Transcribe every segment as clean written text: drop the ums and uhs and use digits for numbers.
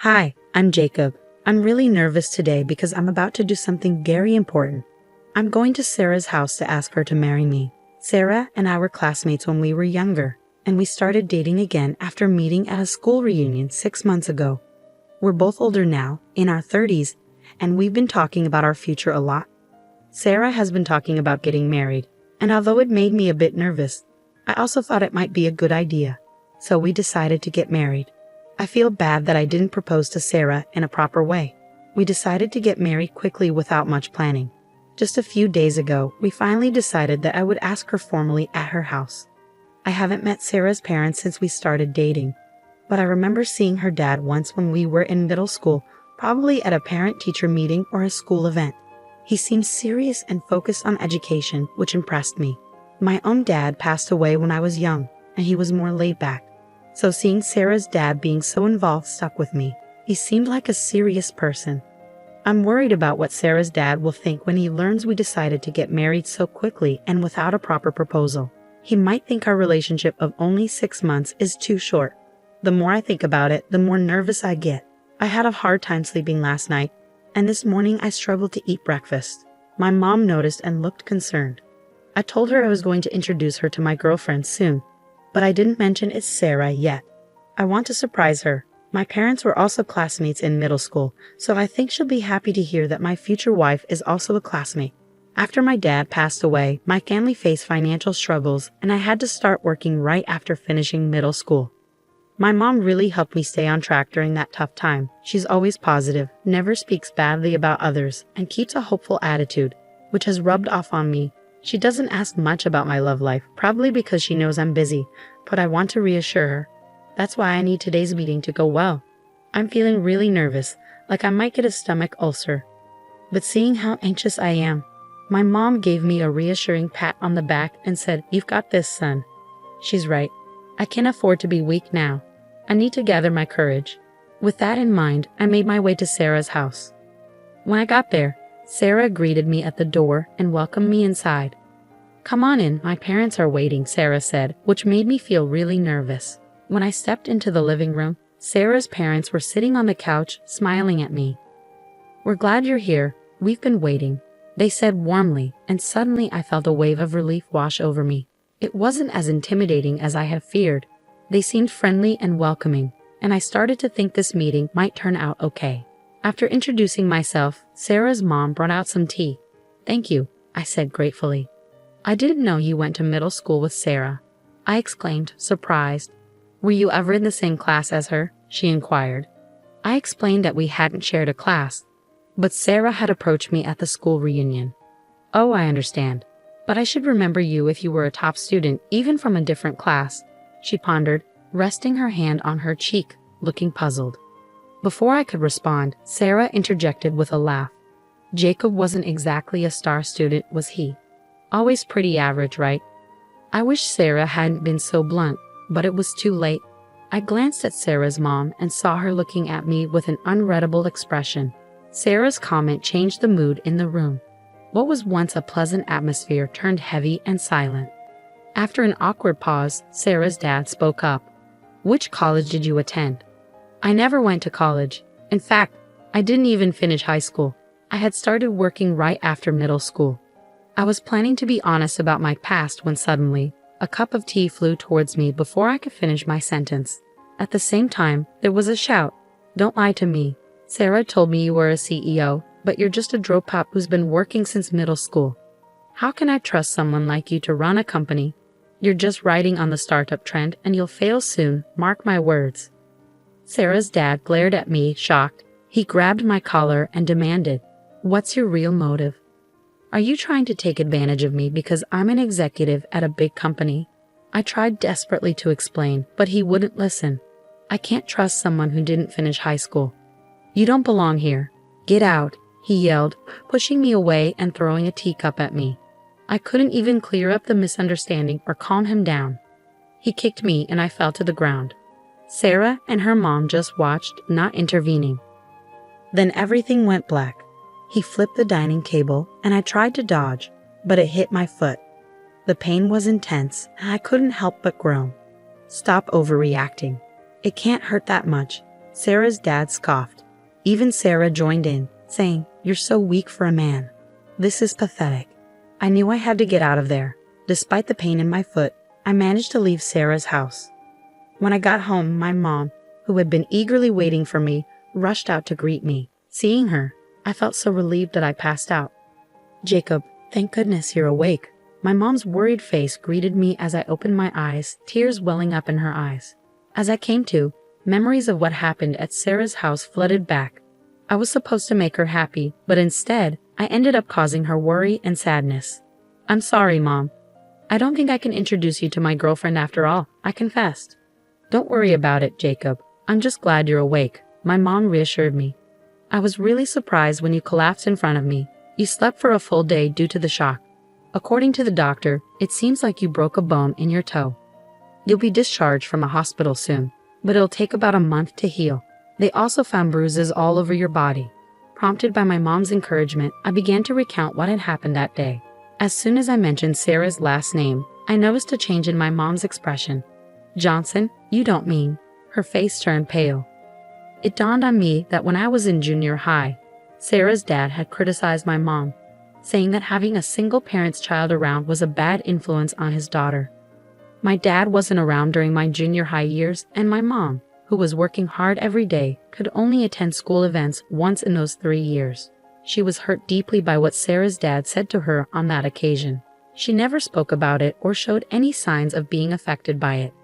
Hi, I'm Jacob. I'm really nervous today because I'm about to do something very important. I'm going to Sarah's house to ask her to marry me. Sarah and I were classmates when we were younger, and we started dating again after meeting at a school reunion 6 months ago. We're both older now, in our 30s, and we've been talking about our future a lot. Sarah has been talking about getting married, and although it made me a bit nervous, I also thought it might be a good idea. So we decided to get married. I feel bad that I didn't propose to Sarah in a proper way. We decided to get married quickly without much planning. Just a few days ago, we finally decided that I would ask her formally at her house. I haven't met Sarah's parents since we started dating, but I remember seeing her dad once when we were in middle school, probably at a parent-teacher meeting or a school event. He seemed serious and focused on education, which impressed me. My own dad passed away when I was young, and he was more laid back. So seeing Sarah's dad being so involved stuck with me. He seemed like a serious person. I'm worried about what Sarah's dad will think when he learns we decided to get married so quickly and without a proper proposal. He might think our relationship of only 6 months is too short. The more I think about it, the more nervous I get. I had a hard time sleeping last night, and this morning I struggled to eat breakfast. My mom noticed and looked concerned. I told her I was going to introduce her to my girlfriend soon, but I didn't mention it's Sarah yet. I want to surprise her. My parents were also classmates in middle school, so I think she'll be happy to hear that my future wife is also a classmate. After my dad passed away, my family faced financial struggles, and I had to start working right after finishing middle school. My mom really helped me stay on track during that tough time. She's always positive, never speaks badly about others, and keeps a hopeful attitude, which has rubbed off on me. She doesn't ask much about my love life, probably because she knows I'm busy, but I want to reassure her. That's why I need today's meeting to go well. I'm feeling really nervous, like I might get a stomach ulcer. But seeing how anxious I am, my mom gave me a reassuring pat on the back and said, "You've got this, son." She's right. I can't afford to be weak now. I need to gather my courage. With that in mind, I made my way to Sarah's house. When I got there, Sarah greeted me at the door and welcomed me inside. "Come on in, my parents are waiting," Sarah said, which made me feel really nervous. When I stepped into the living room, Sarah's parents were sitting on the couch, smiling at me. "We're glad you're here. We've been waiting," they said warmly, and suddenly I felt a wave of relief wash over me. It wasn't as intimidating as I had feared. They seemed friendly and welcoming, and I started to think this meeting might turn out okay. After introducing myself, Sarah's mom brought out some tea. "Thank you," I said gratefully. "I didn't know you went to middle school with Sarah," I exclaimed, surprised. "Were you ever in the same class as her?" she inquired. I explained that we hadn't shared a class, but Sarah had approached me at the school reunion. "Oh, I understand. But I should remember you if you were a top student, even from a different class," she pondered, resting her hand on her cheek, looking puzzled. Before I could respond, Sarah interjected with a laugh. "Jacob wasn't exactly a star student, was he? Always pretty average, right?" I wish Sarah hadn't been so blunt, but it was too late. I glanced at Sarah's mom and saw her looking at me with an unreadable expression. Sarah's comment changed the mood in the room. What was once a pleasant atmosphere turned heavy and silent. After an awkward pause, Sarah's dad spoke up. "Which college did you attend?" "I never went to college. In fact, I didn't even finish high school. I had started working right after middle school." I was planning to be honest about my past when suddenly, a cup of tea flew towards me before I could finish my sentence. At the same time, there was a shout. "Don't lie to me. Sarah told me you were a CEO, but you're just a dropout who's been working since middle school. How can I trust someone like you to run a company? You're just riding on the startup trend and you'll fail soon, mark my words." Sarah's dad glared at me, shocked. He grabbed my collar and demanded, "What's your real motive? Are you trying to take advantage of me because I'm an executive at a big company?" I tried desperately to explain, but he wouldn't listen. "I can't trust someone who didn't finish high school. You don't belong here. Get out," he yelled, pushing me away and throwing a teacup at me. I couldn't even clear up the misunderstanding or calm him down. He kicked me and I fell to the ground. Sarah and her mom just watched, not intervening. Then everything went black. He flipped the dining table and I tried to dodge, but it hit my foot. The pain was intense and I couldn't help but groan. "Stop overreacting. It can't hurt that much. Sarah's dad scoffed. Even Sarah joined in, saying, "You're so weak for a man. This is pathetic." I knew I had to get out of there. Despite the pain in my foot, I managed to leave Sarah's house. When I got home, my mom, who had been eagerly waiting for me, rushed out to greet me. Seeing her, I felt so relieved that I passed out. "Jacob, thank goodness you're awake." My mom's worried face greeted me as I opened my eyes, tears welling up in her eyes. As I came to, memories of what happened at Sarah's house flooded back. I was supposed to make her happy, but instead, I ended up causing her worry and sadness. "I'm sorry, Mom. I don't think I can introduce you to my girlfriend after all," I confessed. "Don't worry about it, Jacob. I'm just glad you're awake," my mom reassured me. "I was really surprised when you collapsed in front of me. You slept for a full day due to the shock. According to the doctor, it seems like you broke a bone in your toe. You'll be discharged from a hospital soon, but it'll take about a month to heal. They also found bruises all over your body." Prompted by my mom's encouragement, I began to recount what had happened that day. As soon as I mentioned Sarah's last name, I noticed a change in my mom's expression. "Johnson, you don't mean..." Her face turned pale. It dawned on me that when I was in junior high, Sarah's dad had criticized my mom, saying that having a single parent's child around was a bad influence on his daughter. My dad wasn't around during my junior high years, and my mom, who was working hard every day, could only attend school events once in those 3 years. She was hurt deeply by what Sarah's dad said to her on that occasion. She never spoke about it or showed any signs of being affected by it.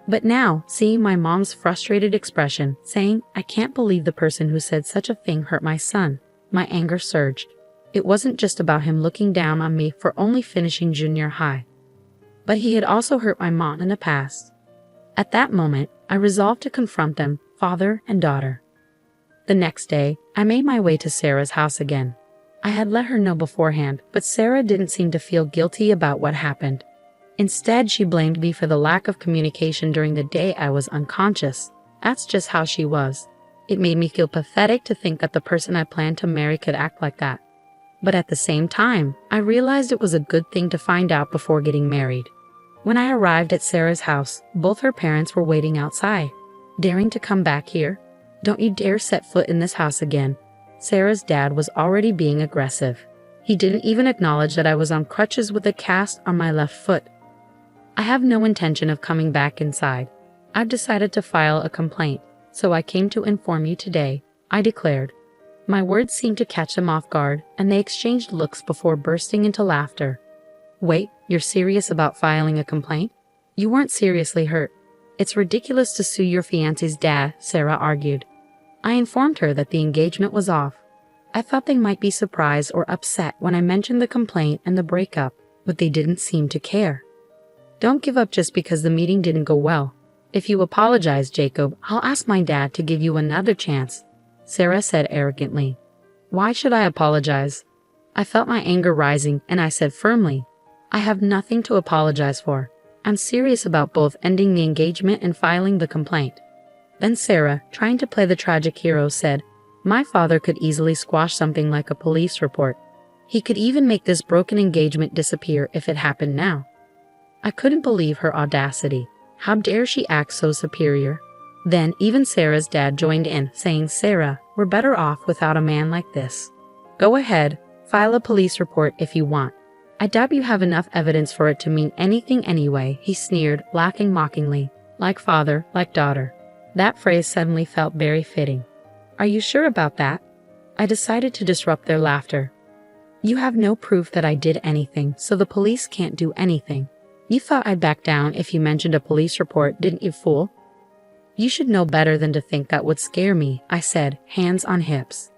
But now, seeing my mom's frustrated expression, saying, "I can't believe the person who said such a thing hurt my son," my anger surged. It wasn't just about him looking down on me for only finishing junior high, but he had also hurt my mom in the past. At that moment, I resolved to confront them, father and daughter. The next day, I made my way to Sarah's house again. I had let her know beforehand, but Sarah didn't seem to feel guilty about what happened. Instead, she blamed me for the lack of communication during the day I was unconscious. That's just how she was. It made me feel pathetic to think that the person I planned to marry could act like that. But at the same time, I realized it was a good thing to find out before getting married. When I arrived at Sarah's house, both her parents were waiting outside. "Daring to come back here? Don't you dare set foot in this house again." Sarah's dad was already being aggressive. He didn't even acknowledge that I was on crutches with a cast on my left foot. "I have no intention of coming back inside. I've decided to file a complaint, so I came to inform you today," I declared. My words seemed to catch them off guard, and they exchanged looks before bursting into laughter. "Wait, you're serious about filing a complaint? You weren't seriously hurt. It's ridiculous to sue your fiancé's dad," Sarah argued. I informed her that the engagement was off. I thought they might be surprised or upset when I mentioned the complaint and the breakup, but they didn't seem to care. "Don't give up just because the meeting didn't go well. If you apologize, Jacob, I'll ask my dad to give you another chance," Sarah said arrogantly. "Why should I apologize?" I felt my anger rising, and I said firmly, "I have nothing to apologize for. I'm serious about both ending the engagement and filing the complaint." Then Sarah, trying to play the tragic hero, said, "My father could easily squash something like a police report. He could even make this broken engagement disappear if it happened now." I couldn't believe her audacity. How dare she act so superior? Then even Sarah's dad joined in, saying, "Sarah, we're better off without a man like this. Go ahead, file a police report if you want. I doubt you have enough evidence for it to mean anything anyway," he sneered, laughing mockingly. Like father, like daughter. That phrase suddenly felt very fitting. "Are you sure about that?" I decided to disrupt their laughter. "You have no proof that I did anything, so the police can't do anything. You thought I'd back down if you mentioned a police report, didn't you, fool?" "You should know better than to think that would scare me," I said, hands on hips.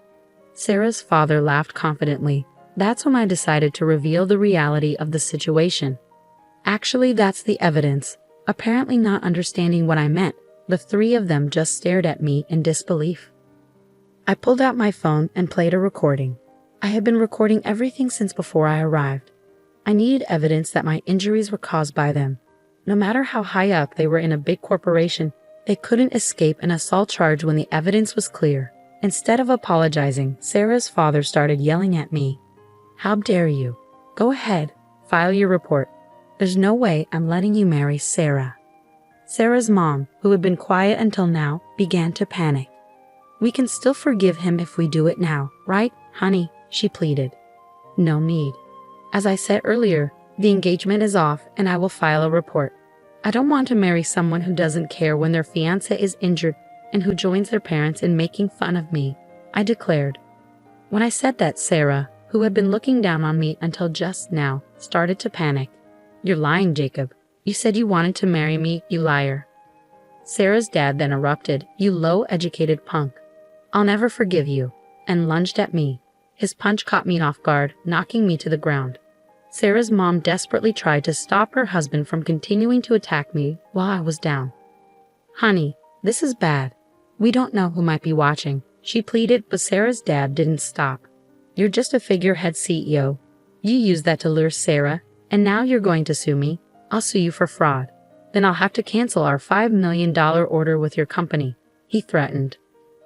Sarah's father laughed confidently. That's when I decided to reveal the reality of the situation. "Actually, that's the evidence." Apparently not understanding what I meant, the three of them just stared at me in disbelief. I pulled out my phone and played a recording. I had been recording everything since before I arrived. I needed evidence that my injuries were caused by them. No matter how high up they were in a big corporation, they couldn't escape an assault charge when the evidence was clear. Instead of apologizing, Sarah's father started yelling at me. "How dare you? Go ahead, file your report. There's no way I'm letting you marry Sarah." Sarah's mom, who had been quiet until now, began to panic. We can still forgive him if we do it now, right, honey? She pleaded. No need. As I said earlier, the engagement is off and I will file a report. I don't want to marry someone who doesn't care when their fiancé is injured and who joins their parents in making fun of me, I declared. When I said that, Sarah, who had been looking down on me until just now, started to panic. You're lying, Jacob. You said you wanted to marry me, you liar. Sarah's dad then erupted, you low-educated punk. I'll never forgive you, and lunged at me. His punch caught me off guard, knocking me to the ground. Sarah's mom desperately tried to stop her husband from continuing to attack me while I was down. Honey, this is bad. We don't know who might be watching, she pleaded, but Sarah's dad didn't stop. You're just a figurehead CEO. You used that to lure Sarah, and now you're going to sue me. I'll sue you for fraud. Then I'll have to cancel our $5 million order with your company, he threatened.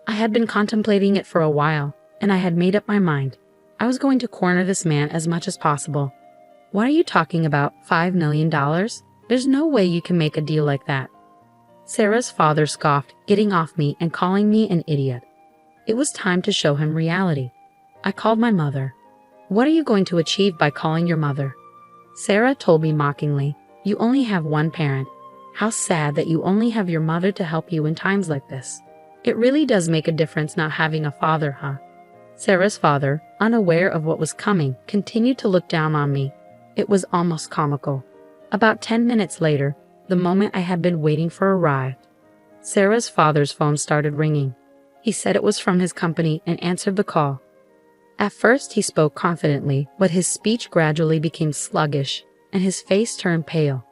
I had been contemplating it for a while, and I had made up my mind. I was going to corner this man as much as possible. What are you talking about, $5 million? There's no way you can make a deal like that. Sarah's father scoffed, getting off me and calling me an idiot. It was time to show him reality. I called my mother. What are you going to achieve by calling your mother? Sarah told me mockingly, you only have one parent. How sad that you only have your mother to help you in times like this. It really does make a difference not having a father, huh? Sarah's father, unaware of what was coming, continued to look down on me. It was almost comical. About 10 minutes later, the moment I had been waiting for arrived. Sarah's father's phone started ringing. He said it was from his company and answered the call. At first he spoke confidently, but his speech gradually became sluggish, and his face turned pale.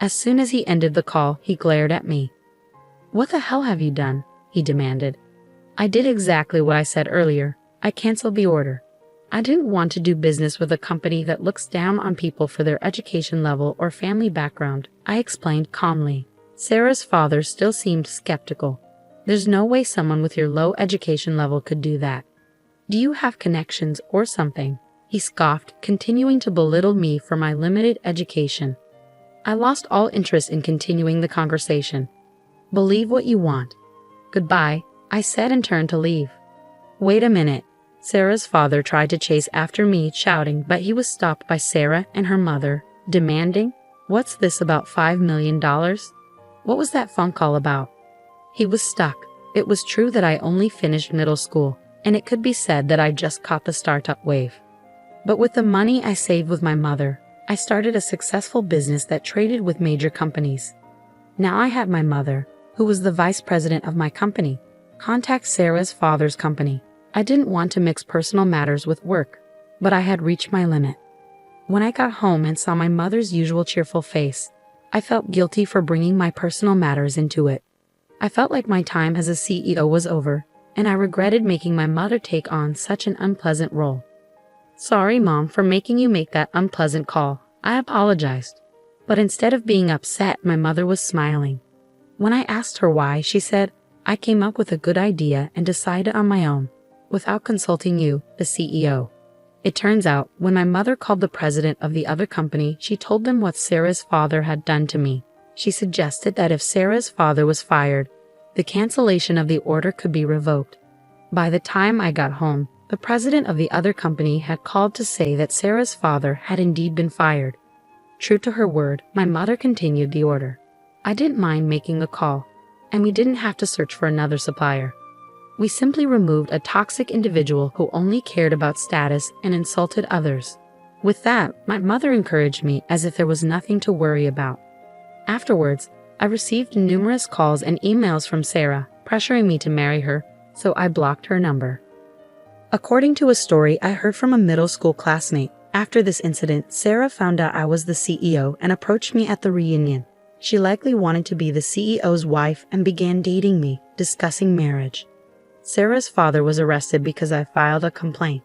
As soon as he ended the call, he glared at me. What the hell have you done? He demanded. I did exactly what I said earlier. I canceled the order. I didn't want to do business with a company that looks down on people for their education level or family background, I explained calmly. Sarah's father still seemed skeptical. There's no way someone with your low education level could do that. Do you have connections or something? He scoffed, continuing to belittle me for my limited education. I lost all interest in continuing the conversation. Believe what you want. Goodbye, I said and turned to leave. Wait a minute. Sarah's father tried to chase after me, shouting, but he was stopped by Sarah and her mother, demanding, what's this about $5 million? What was that phone call about? He was stuck. It was true that I only finished middle school, and it could be said that I just caught the startup wave. But with the money I saved with my mother, I started a successful business that traded with major companies. Now I had my mother, who was the vice president of my company, contact Sarah's father's company. I didn't want to mix personal matters with work, but I had reached my limit. When I got home and saw my mother's usual cheerful face, I felt guilty for bringing my personal matters into it. I felt like my time as a CEO was over, and I regretted making my mother take on such an unpleasant role. Sorry, Mom, for making you make that unpleasant call. I apologized. But instead of being upset, my mother was smiling. When I asked her why, she said, I came up with a good idea and decided on my own, without consulting you, the CEO. It turns out, when my mother called the president of the other company, she told them what Sarah's father had done to me. She suggested that if Sarah's father was fired, the cancellation of the order could be revoked. By the time I got home, the president of the other company had called to say that Sarah's father had indeed been fired. True to her word, my mother continued the order. I didn't mind making the call, and we didn't have to search for another supplier. We simply removed a toxic individual who only cared about status and insulted others. With that, my mother encouraged me as if there was nothing to worry about. Afterwards, I received numerous calls and emails from Sarah, pressuring me to marry her, so I blocked her number. According to a story I heard from a middle school classmate, after this incident, Sarah found out I was the CEO and approached me at the reunion. She likely wanted to be the CEO's wife and began dating me, discussing marriage. Sarah's father was arrested because I filed a complaint.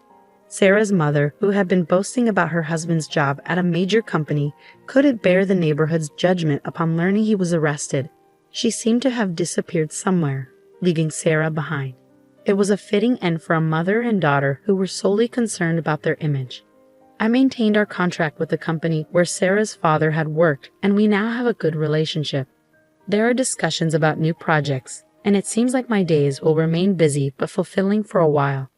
Sarah's mother, who had been boasting about her husband's job at a major company, couldn't bear the neighborhood's judgment upon learning he was arrested. She seemed to have disappeared somewhere, leaving Sarah behind. It was a fitting end for a mother and daughter who were solely concerned about their image. I maintained our contract with the company where Sarah's father had worked, and we now have a good relationship. There are discussions about new projects, and it seems like my days will remain busy but fulfilling for a while.